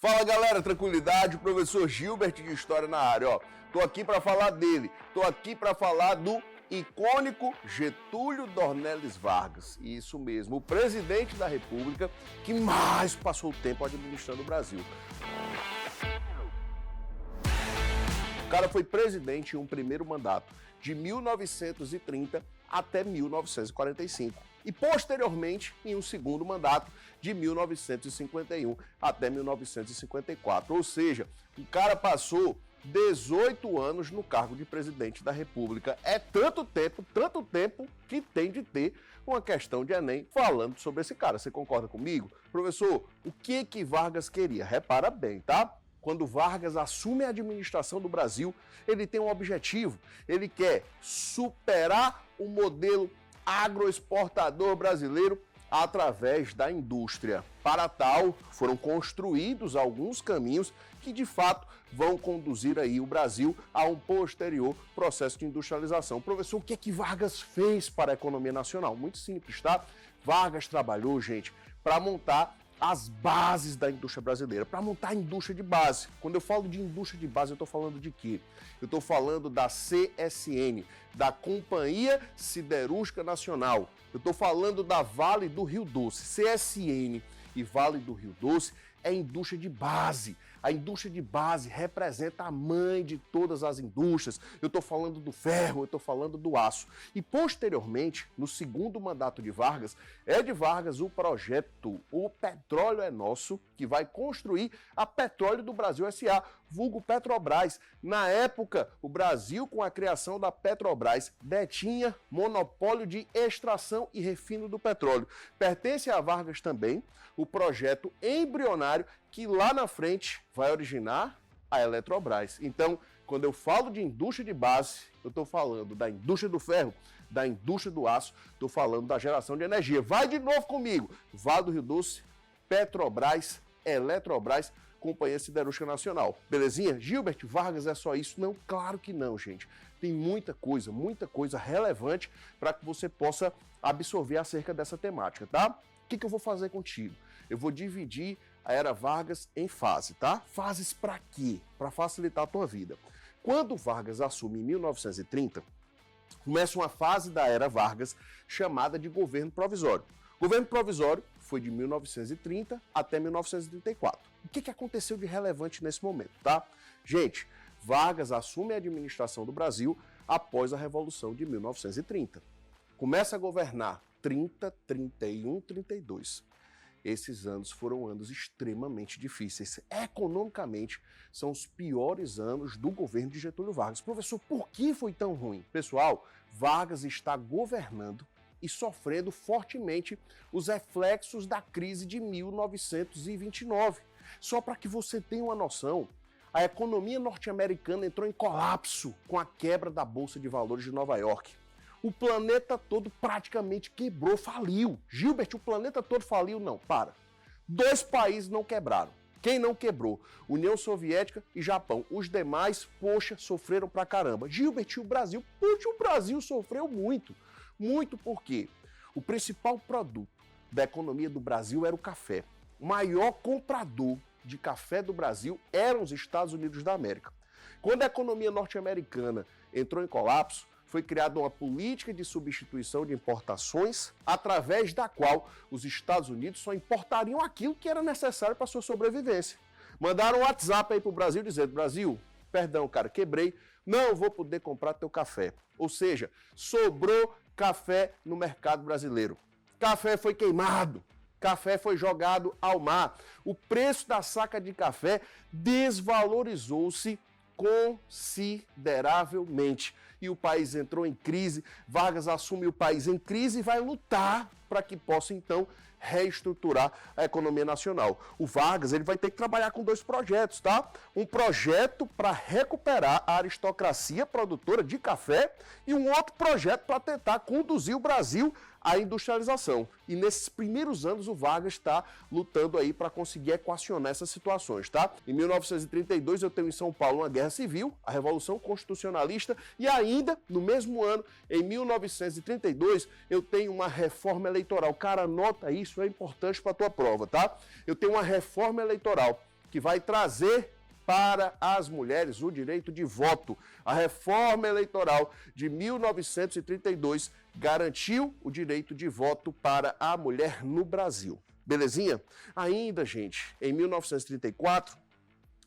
Fala galera, tranquilidade, professor Gilbert de História na área, ó. Tô aqui para falar dele, tô aqui para falar do icônico Getúlio Dornelles Vargas. Isso mesmo, o presidente da República que mais passou o tempo administrando o Brasil. O cara foi presidente em um primeiro mandato, de 1930 até 1945. E posteriormente em um segundo mandato, de 1951 até 1954. Ou seja, o cara passou 18 anos no cargo de presidente da República. É tanto tempo que tem de ter uma questão de Enem falando sobre esse cara. Você concorda comigo? Professor, o que Vargas queria? Repara bem, tá? Quando Vargas assume a administração do Brasil, ele tem um objetivo. Ele quer superar o modelo agroexportador brasileiro através da indústria. Para tal, foram construídos alguns caminhos que, de fato, vão conduzir aí o Brasil a um posterior processo de industrialização. Professor, o que Vargas fez para a economia nacional? Muito simples, tá? Vargas trabalhou, gente, para montar as bases da indústria brasileira, para montar a indústria de base. Quando eu falo de indústria de base, eu estou falando de quê? Eu estou falando da CSN, da Companhia Siderúrgica Nacional. Eu estou falando da Vale do Rio Doce. CSN e Vale do Rio Doce é indústria de base. A indústria de base representa a mãe de todas as indústrias. Eu estou falando do ferro, eu estou falando do aço. E posteriormente, no segundo mandato de Vargas, é de Vargas o projeto O Petróleo é Nosso, que vai construir a Petróleo do Brasil S.A., vulgo Petrobras. Na época, o Brasil, com a criação da Petrobras, detinha monopólio de extração e refino do petróleo. Pertence a Vargas também o projeto embrionário que lá na frente vai originar a Eletrobras. Então, quando eu falo de indústria de base, eu estou falando da indústria do ferro, da indústria do aço, estou falando da geração de energia. Vai de novo comigo. Vale do Rio Doce, Petrobras, Eletrobras, Companhia Siderúrgica Nacional. Belezinha? Gilbert, Vargas é só isso? Não, claro que não, gente. Tem muita coisa relevante para que você possa absorver acerca dessa temática, tá? O que eu vou fazer contigo? Eu vou dividir a Era Vargas em fase, tá? Fases para quê? Para facilitar a tua vida. Quando Vargas assume em 1930, começa uma fase da Era Vargas chamada de governo provisório. O governo provisório foi de 1930 até 1934. O que aconteceu de relevante nesse momento, tá? Gente, Vargas assume a administração do Brasil após a Revolução de 1930. Começa a governar 30, 31, 32. Esses anos foram anos extremamente difíceis. Economicamente, são os piores anos do governo de Getúlio Vargas. Professor, por que foi tão ruim? Pessoal, Vargas está governando e sofrendo fortemente os reflexos da crise de 1929. Só para que você tenha uma noção, a economia norte-americana entrou em colapso com a quebra da Bolsa de Valores de Nova York. O planeta todo praticamente quebrou, faliu. Gilbert, o planeta todo faliu? Não, para. 2 países não quebraram. Quem não quebrou? União Soviética e Japão. Os demais, poxa, sofreram pra caramba. Gilbert, e o Brasil? Poxa, o Brasil sofreu muito. Muito porque o principal produto da economia do Brasil era o café. O maior comprador de café do Brasil eram os Estados Unidos da América. Quando a economia norte-americana entrou em colapso, foi criada uma política de substituição de importações, através da qual os Estados Unidos só importariam aquilo que era necessário para sua sobrevivência. Mandaram um WhatsApp aí para o Brasil dizendo: Brasil, perdão, cara, quebrei, não vou poder comprar teu café. Ou seja, sobrou café no mercado brasileiro. Café foi queimado, café foi jogado ao mar. O preço da saca de café desvalorizou-se consideravelmente. E o país entrou em crise. Vargas assume o país em crise e vai lutar para que possa, então, reestruturar a economia nacional. O Vargas ele vai ter que trabalhar com 2 projetos, tá? Um projeto para recuperar a aristocracia produtora de café e um outro projeto para tentar conduzir o Brasil à industrialização. E nesses primeiros anos o Vargas está lutando aí para conseguir equacionar essas situações, tá? Em 1932 eu tenho em São Paulo uma guerra civil, a Revolução Constitucionalista, e ainda no mesmo ano, em 1932, eu tenho uma reforma eleitoral. Cara, anota isso, é importante para a tua prova, tá? Eu tenho uma reforma eleitoral que vai trazer para as mulheres o direito de voto. A reforma eleitoral de 1932 garantiu o direito de voto para a mulher no Brasil. Belezinha? Ainda, gente, em 1934,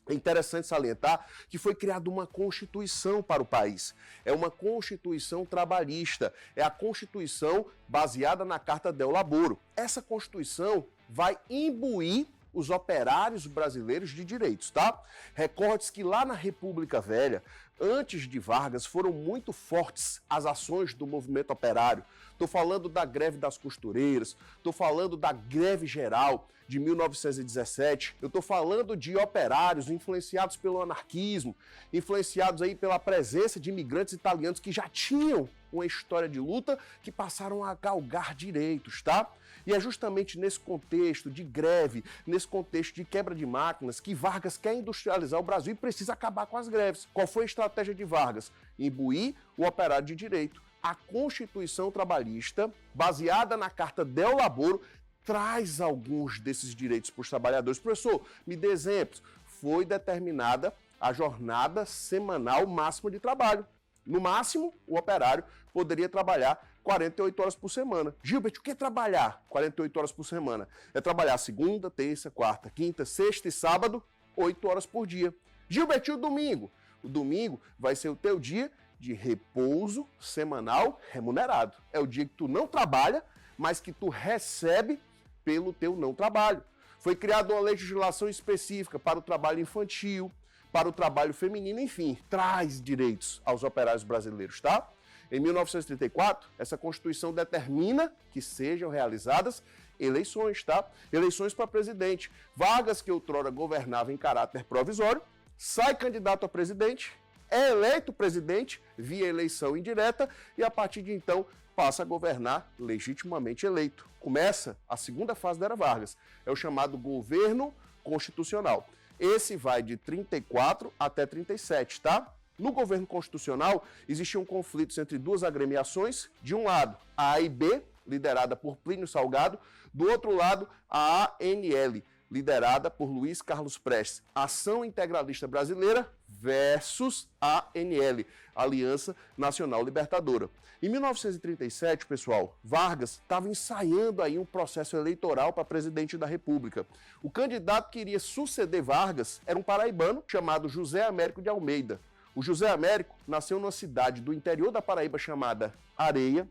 é interessante salientar que foi criada uma Constituição para o país. É uma Constituição trabalhista. É a Constituição baseada na Carta del Laboro. Essa Constituição vai imbuir os operários brasileiros de direitos, tá? Recorde-se que lá na República Velha, antes de Vargas, foram muito fortes as ações do movimento operário. Estou falando da greve das costureiras, estou falando da greve geral de 1917, eu estou falando de operários influenciados pelo anarquismo, influenciados aí pela presença de imigrantes italianos que já tinham uma história de luta, que passaram a galgar direitos, tá? E é justamente nesse contexto de greve, nesse contexto de quebra de máquinas, que Vargas quer industrializar o Brasil e precisa acabar com as greves. Qual foi a estratégia de Vargas? Imbuir o operário de direito. A Constituição Trabalhista, baseada na Carta del Laboro, traz alguns desses direitos para os trabalhadores. Professor, me dê exemplos. Foi determinada a jornada semanal máxima de trabalho. No máximo, o operário poderia trabalhar 48 horas por semana. Gilbert, o que é trabalhar 48 horas por semana? É trabalhar segunda, terça, quarta, quinta, sexta e sábado, 8 horas por dia. Gilbert, e o domingo? O domingo vai ser o teu dia de repouso semanal remunerado. É o dia que tu não trabalha, mas que tu recebe pelo teu não trabalho. Foi criada uma legislação específica para o trabalho infantil, para o trabalho feminino, enfim, traz direitos aos operários brasileiros, tá? Em 1934, essa Constituição determina que sejam realizadas eleições, tá? Eleições para presidente. Vargas, que outrora governava em caráter provisório, sai candidato a presidente, é eleito presidente via eleição indireta e, a partir de então, passa a governar legitimamente eleito. Começa a segunda fase da era Vargas, é o chamado governo constitucional. Esse vai de 34 até 37, tá? No governo constitucional, existiam conflitos entre duas agremiações. De um lado, a AIB, liderada por Plínio Salgado. Do outro lado, a ANL, liderada por Luiz Carlos Prestes. Ação Integralista Brasileira versus a ANL, Aliança Nacional Libertadora. Em 1937, pessoal, Vargas estava ensaiando aí um processo eleitoral para presidente da República. O candidato que iria suceder Vargas era um paraibano chamado José Américo de Almeida. O José Américo nasceu numa cidade do interior da Paraíba chamada Areia,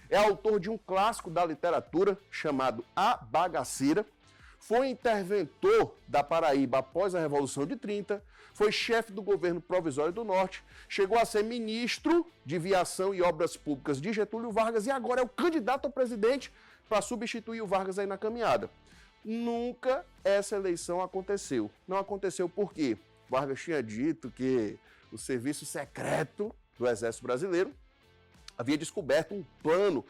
é autor de um clássico da literatura chamado A Bagaceira, foi interventor da Paraíba após a Revolução de 30, foi chefe do governo provisório do Norte, chegou a ser ministro de Viação e Obras Públicas de Getúlio Vargas e agora é o candidato a presidente para substituir o Vargas aí na caminhada. Nunca essa eleição aconteceu. Não aconteceu por quê? Vargas tinha dito que o serviço secreto do Exército Brasileiro havia descoberto um plano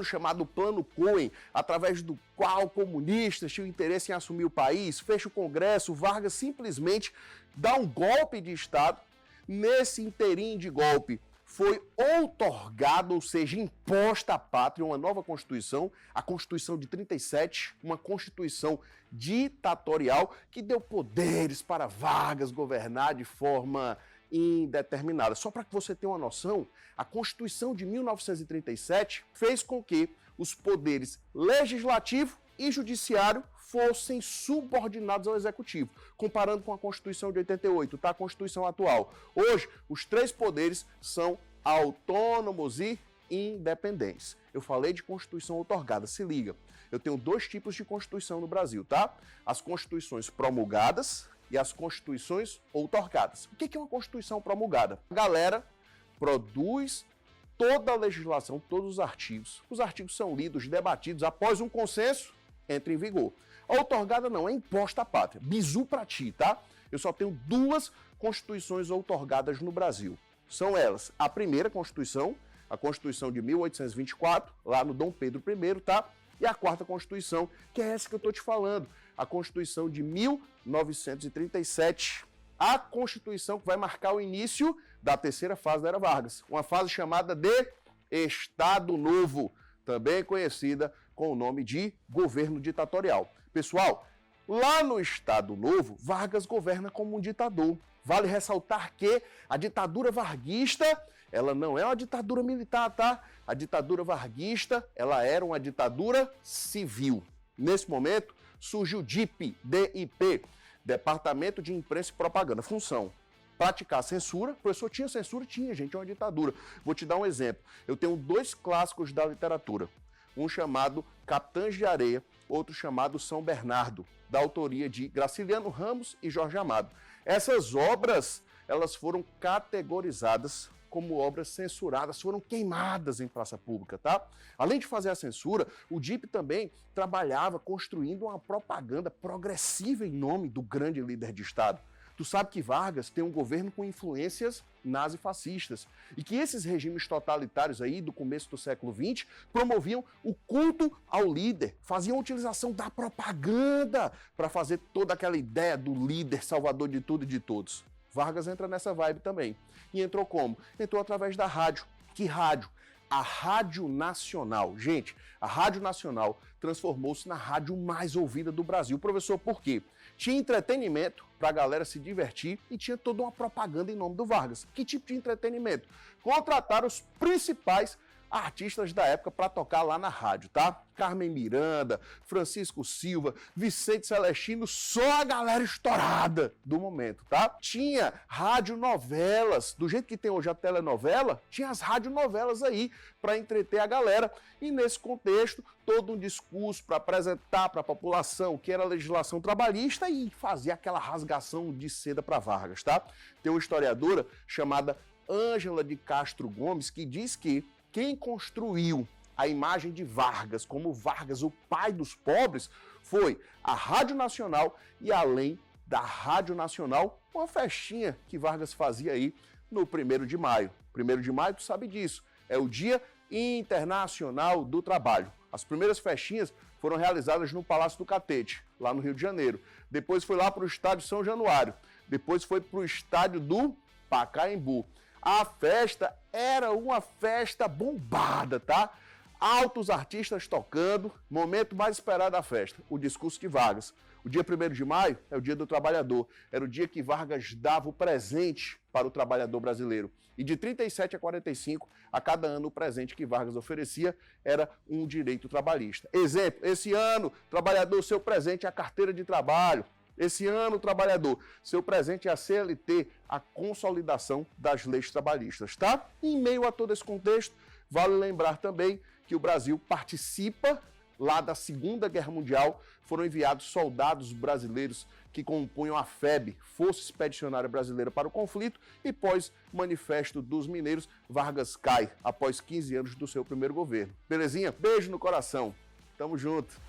chamado Plano Cohen, através do qual comunistas tinham interesse em assumir o país, fecha o Congresso, Vargas simplesmente dá um golpe de Estado. Nesse inteirinho de golpe foi outorgado, ou seja, imposta à pátria, uma nova Constituição, a Constituição de 37, uma Constituição ditatorial que deu poderes para Vargas governar de forma indeterminada. Só para que você tenha uma noção, a Constituição de 1937 fez com que os poderes legislativo e judiciário fossem subordinados ao executivo, comparando com a Constituição de 88, tá? A Constituição atual. Hoje, os três poderes são autônomos e independentes. Eu falei de Constituição outorgada, se liga. Eu tenho dois tipos de Constituição no Brasil, tá? As Constituições promulgadas e as Constituições outorgadas. O que é uma Constituição promulgada? A galera produz toda a legislação, todos os artigos. Os artigos são lidos, debatidos, após um consenso, entra em vigor. A outorgada não, é imposta à pátria. Bizu pra ti, tá? Eu só tenho duas Constituições outorgadas no Brasil. São elas, a primeira Constituição, a Constituição de 1824, lá no Dom Pedro I, tá? E a quarta Constituição, que é essa que eu tô te falando, a Constituição de 1937, a Constituição que vai marcar o início da terceira fase da Era Vargas, uma fase chamada de Estado Novo, também conhecida com o nome de governo ditatorial. Pessoal, Lá no Estado Novo, Vargas governa como um ditador. Vale ressaltar que a ditadura varguista, ela não é uma ditadura militar, tá? A ditadura varguista, ela era uma ditadura civil. Nesse momento, surge o DIP, Departamento de Imprensa e Propaganda. Função: praticar censura. O professor tinha censura? Tinha, gente, é uma ditadura. Vou te dar um exemplo. Eu tenho dois clássicos da literatura. Um chamado Capitães de Areia, outro chamado São Bernardo, da autoria de Graciliano Ramos e Jorge Amado. Essas obras, elas foram categorizadas como obras censuradas, foram queimadas em praça pública, tá? Além de fazer a censura, o DIP também trabalhava construindo uma propaganda progressiva em nome do grande líder de Estado. Tu sabe que Vargas tem um governo com influências nazifascistas e que esses regimes totalitários aí do começo do século XX promoviam o culto ao líder, faziam utilização da propaganda para fazer toda aquela ideia do líder salvador de tudo e de todos. Vargas entra nessa vibe também. E entrou como? Entrou através da rádio. Que rádio? A Rádio Nacional. Gente, a Rádio Nacional transformou-se na rádio mais ouvida do Brasil. Professor, por quê? Tinha entretenimento para a galera se divertir e tinha toda uma propaganda em nome do Vargas. Que tipo de entretenimento? Contrataram os principais artistas da época para tocar lá na rádio, tá? Carmen Miranda, Francisco Silva, Vicente Celestino, só a galera estourada do momento, tá? Tinha radionovelas, do jeito que tem hoje a telenovela, tinha as radionovelas aí para entreter a galera. E nesse contexto, todo um discurso para apresentar para a população que era a legislação trabalhista e fazer aquela rasgação de seda para Vargas, tá? Tem uma historiadora chamada Ângela de Castro Gomes que diz que quem construiu a imagem de Vargas como Vargas, o pai dos pobres, foi a Rádio Nacional e, além da Rádio Nacional, uma festinha que Vargas fazia aí no 1º de maio. 1º de maio, tu sabe disso, é o Dia Internacional do Trabalho. As primeiras festinhas foram realizadas no Palácio do Catete, lá no Rio de Janeiro. Depois foi lá para o Estádio São Januário. Depois foi para o Estádio do Pacaembu. A festa era uma festa bombada, tá? Altos artistas tocando, momento mais esperado da festa, o discurso de Vargas. O dia 1º de maio é o Dia do Trabalhador, era o dia que Vargas dava o presente para o trabalhador brasileiro. E de 37 a 45, a cada ano o presente que Vargas oferecia era um direito trabalhista. Exemplo, esse ano, trabalhador, seu presente é a carteira de trabalho. Esse ano, trabalhador, seu presente é a CLT, a consolidação das leis trabalhistas, tá? Em meio a todo esse contexto, vale lembrar também que o Brasil participa lá da Segunda Guerra Mundial. Foram enviados soldados brasileiros que compunham a FEB, Força Expedicionária Brasileira para o Conflito, e pós-Manifesto dos Mineiros, Vargas cai após 15 anos do seu primeiro governo. Belezinha? Beijo no coração. Tamo junto.